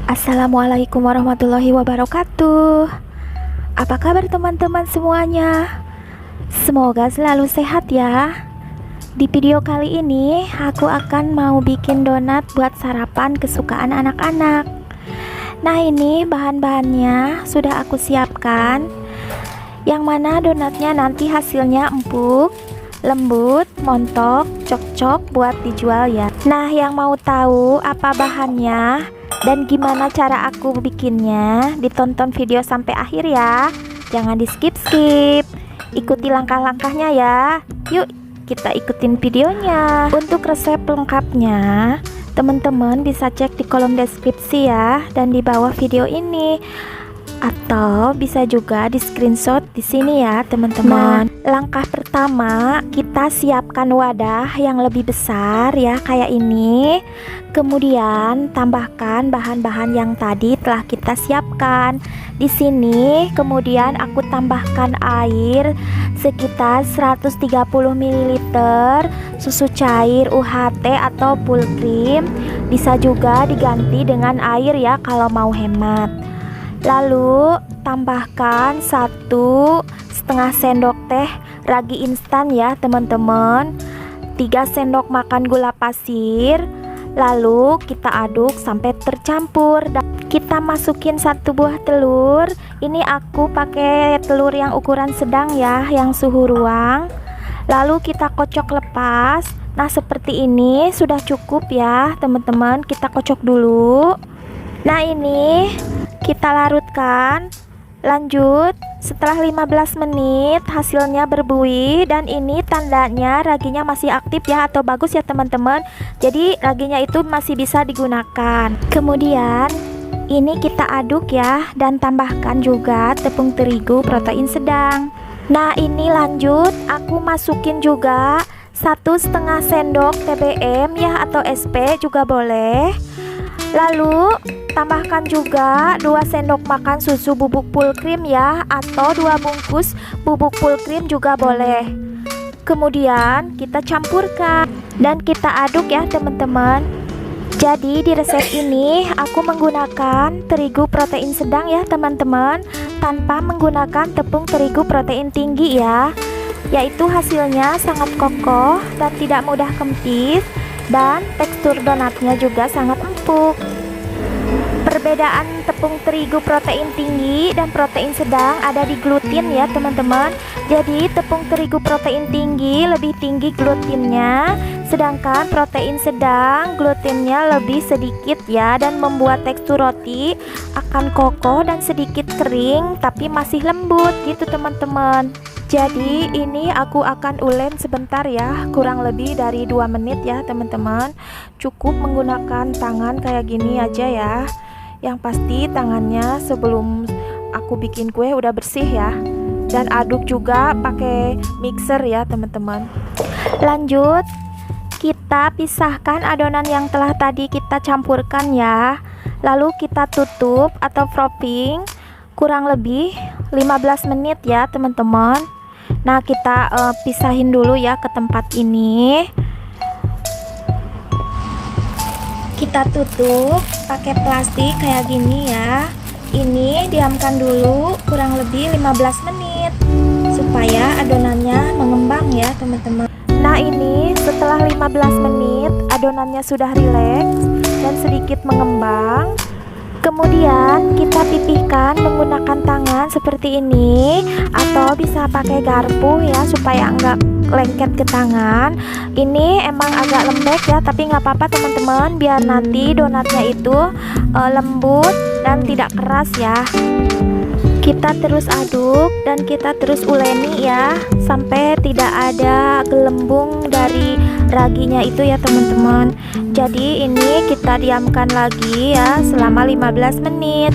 Assalamualaikum warahmatullahi wabarakatuh. Apa kabar teman-teman semuanya? Semoga selalu sehat ya. Di video kali ini aku akan mau bikin donat buat sarapan kesukaan anak-anak. Nah, ini bahan-bahannya sudah aku siapkan. Yang mana donatnya nanti hasilnya empuk, lembut, montok, cocok buat dijual ya. Nah, yang mau tahu apa bahannya dan gimana cara aku bikinnya, ditonton video sampai akhir ya. Jangan di skip-skip. Ikuti langkah-langkahnya ya. Yuk, kita ikutin videonya. Untuk resep lengkapnya, teman-teman bisa cek di kolom deskripsi ya, dan di bawah video ini. Atau bisa juga di screenshot di sini ya teman-teman. Langkah pertama, kita siapkan wadah yang lebih besar ya, kayak ini. Kemudian tambahkan bahan-bahan yang tadi telah kita siapkan. Di sini kemudian aku tambahkan air sekitar 130 ml, susu cair UHT atau full cream. Bisa juga diganti dengan air ya kalau mau hemat. Lalu tambahkan 1,5 sendok teh ragi instan ya teman-teman, 3 sendok makan gula pasir. Lalu kita aduk sampai tercampur. Kita masukin 1 buah telur. Ini aku pakai telur yang ukuran sedang ya, yang suhu ruang. Lalu kita kocok lepas. Nah, seperti ini sudah cukup ya teman-teman. Kita kocok dulu. Nah, ini kita larutkan. Lanjut, setelah 15 menit hasilnya berbuih, dan ini tandanya raginya masih aktif ya, atau bagus ya teman-teman. Jadi raginya itu masih bisa digunakan. Kemudian ini kita aduk ya, dan tambahkan juga tepung terigu protein sedang. Nah, ini lanjut aku masukin juga 1,5 sendok TBM ya, atau SP juga boleh. Lalu tambahkan juga 2 sendok makan susu bubuk full cream ya, atau 2 bungkus bubuk full cream juga boleh. Kemudian kita campurkan dan kita aduk ya teman-teman. Jadi di resep ini aku menggunakan terigu protein sedang ya teman-teman, tanpa menggunakan tepung terigu protein tinggi ya. Yaitu hasilnya sangat kokoh dan tidak mudah kempis, dan tekstur donatnya juga sangat empuk. Perbedaan tepung terigu protein tinggi dan protein sedang ada di gluten ya teman-teman. Jadi tepung terigu protein tinggi lebih tinggi glutennya, sedangkan protein sedang glutennya lebih sedikit ya, dan membuat tekstur roti akan kokoh dan sedikit kering tapi masih lembut gitu teman-teman. Jadi ini aku akan ulek sebentar ya, kurang lebih dari 2 menit ya teman-teman. Cukup menggunakan tangan kayak gini aja ya. Yang pasti tangannya sebelum aku bikin kue udah bersih ya. Dan aduk juga pakai mixer ya teman-teman. Lanjut, kita pisahkan adonan yang telah tadi kita campurkan ya. Lalu kita tutup atau propping kurang lebih 15 menit ya teman-teman. Nah, kita pisahin dulu ya ke tempat ini. Kita tutup pakai plastik kayak gini ya. Ini diamkan dulu kurang lebih 15 menit supaya adonannya mengembang ya teman-teman. Nah, ini setelah 15 menit adonannya sudah rileks. dan sedikit mengembang. Kemudian kita pipihkan menggunakan tangan seperti ini, atau bisa pakai garpu ya supaya enggak lengket ke tangan. Ini emang agak lembek ya, tapi nggak apa-apa teman-teman, biar nanti donatnya itu lembut dan tidak keras ya. Kita terus aduk dan kita terus uleni ya, sampai tidak ada gelembung dari raginya itu ya teman-teman. Jadi ini kita diamkan lagi ya selama 15 menit.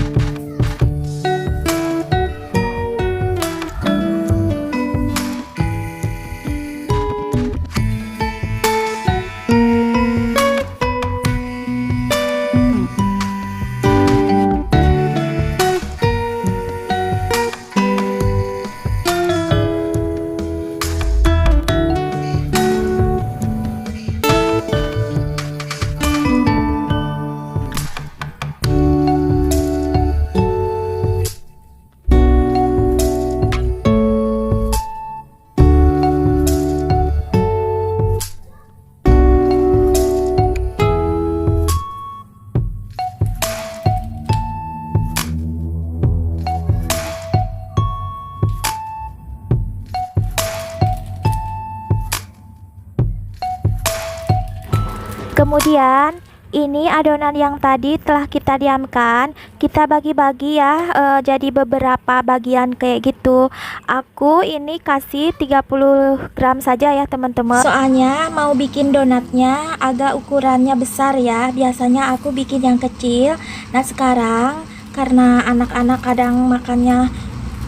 Kemudian ini adonan yang tadi telah kita diamkan, kita bagi-bagi ya, jadi beberapa bagian kayak gitu. Aku ini kasih 30 gram saja ya teman-teman. Soalnya mau bikin donatnya agak ukurannya besar ya. Biasanya aku bikin yang kecil. Nah sekarang karena anak-anak kadang makannya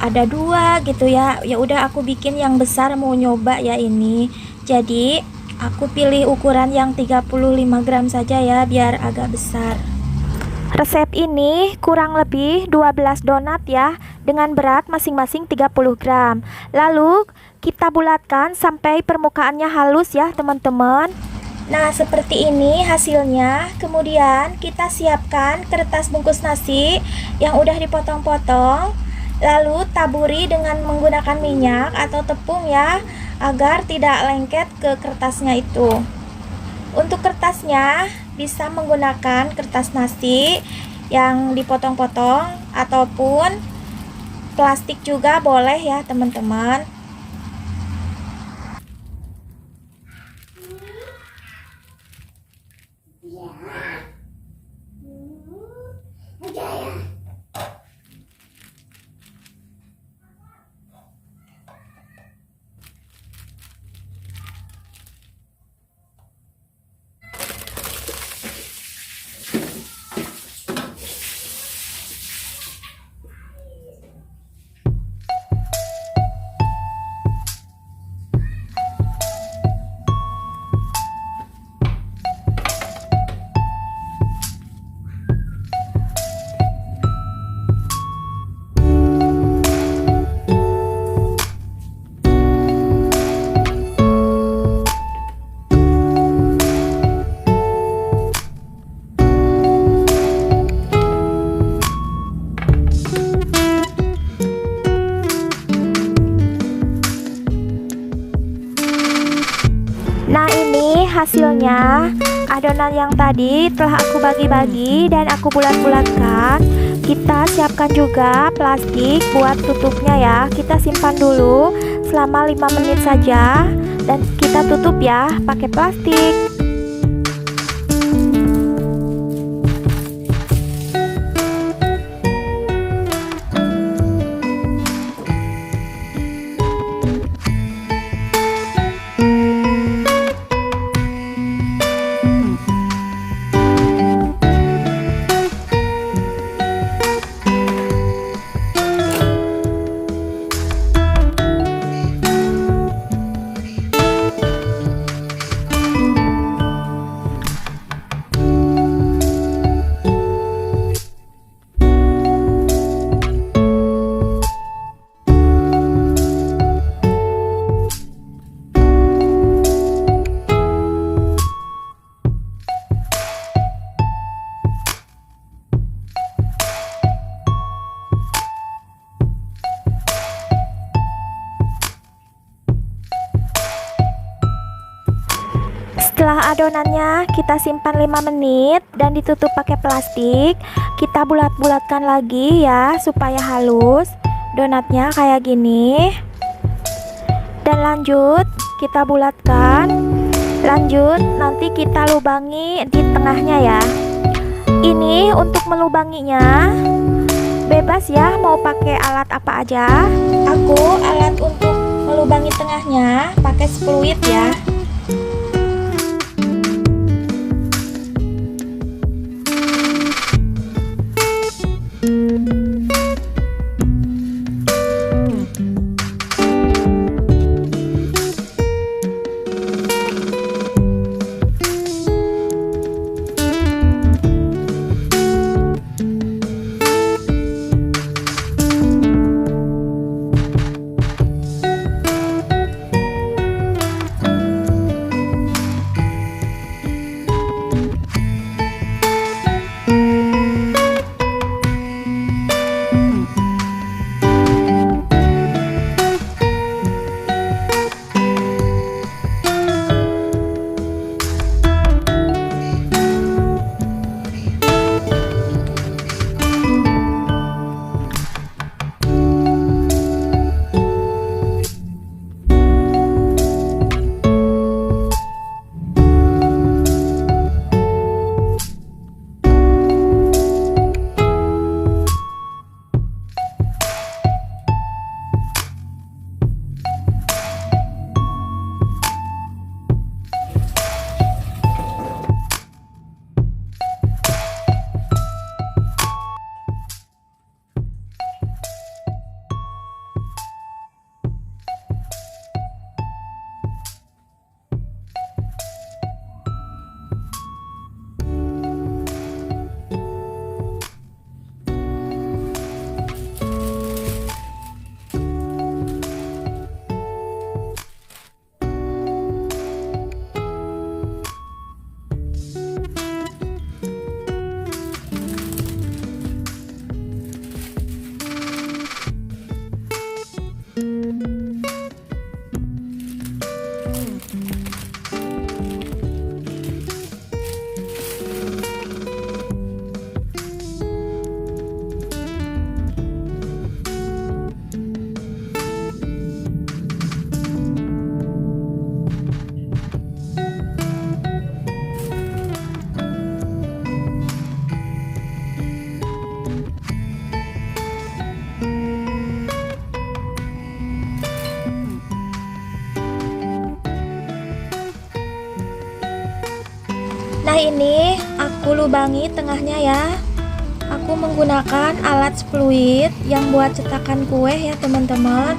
ada dua gitu ya, ya udah aku bikin yang besar, mau nyoba ya ini. Jadi aku pilih ukuran yang 35 gram saja ya, biar agak besar. Resep ini kurang lebih 12 donat ya, dengan berat masing-masing 30 gram. Lalu kita bulatkan sampai permukaannya halus ya teman-teman. Nah seperti ini hasilnya. Kemudian kita siapkan kertas bungkus nasi yang udah dipotong-potong. Lalu taburi dengan menggunakan minyak atau tepung ya, agar tidak lengket ke kertasnya itu. Untuk kertasnya bisa menggunakan kertas nasi yang dipotong-potong ataupun plastik juga boleh ya teman-teman. Nah ini hasilnya, adonan yang tadi telah aku bagi-bagi dan aku bulat-bulatkan. Kita siapkan juga plastik buat tutupnya ya. Kita simpan dulu selama 5 menit saja dan kita tutup ya pakai plastik. adonannya kita simpan 5 menit dan ditutup pakai plastik. Kita bulat-bulatkan lagi ya supaya halus. Donatnya kayak gini. Dan lanjut kita bulatkan. Lanjut nanti kita lubangi di tengahnya ya. Ini untuk melubanginya bebas ya, mau pakai alat apa aja. Aku alat untuk melubangi tengahnya pakai fluid ya. Nah ini aku lubangi tengahnya ya. Aku menggunakan alat fluid yang buat cetakan kue ya teman-teman.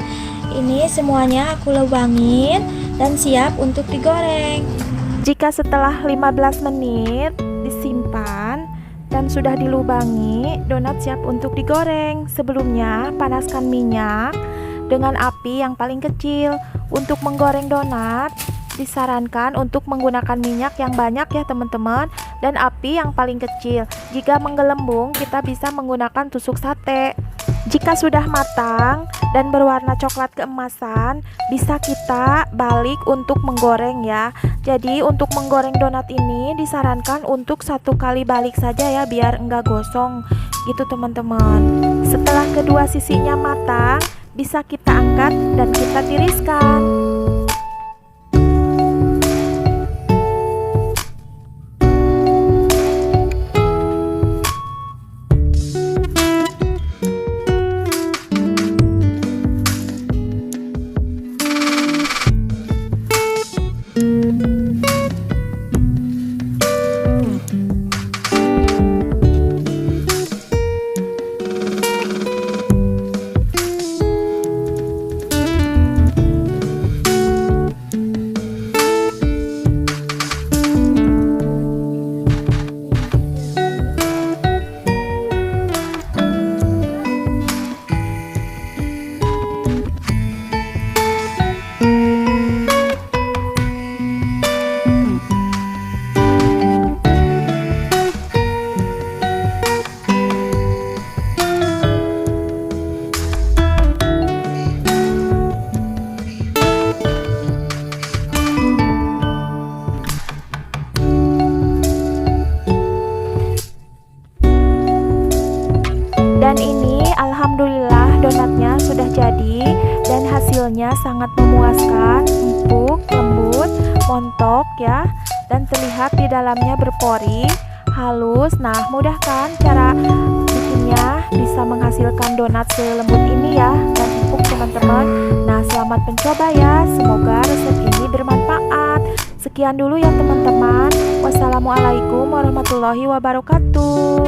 Ini semuanya aku lubangin dan siap untuk digoreng. Jika setelah 15 menit disimpan dan sudah dilubangi, donat siap untuk digoreng. Sebelumnya panaskan minyak dengan api yang paling kecil. Untuk menggoreng donat disarankan untuk menggunakan minyak yang banyak ya teman-teman, dan api yang paling kecil. Jika menggelembung kita bisa menggunakan tusuk sate. Jika sudah matang dan berwarna coklat keemasan, bisa kita balik untuk menggoreng ya. Jadi untuk menggoreng donat ini disarankan untuk 1 kali balik saja ya, biar enggak gosong gitu teman-teman. Setelah kedua sisinya matang, bisa kita angkat dan kita tiriskan. sangat memuaskan, empuk, lembut, montok ya, dan terlihat di dalamnya berpori, halus. Nah, mudah kan cara bikinnya, bisa menghasilkan donat selembut ini ya, dan empuk teman-teman. Nah, selamat mencoba ya, semoga resep ini bermanfaat. Sekian dulu ya teman-teman. Wassalamualaikum warahmatullahi wabarakatuh.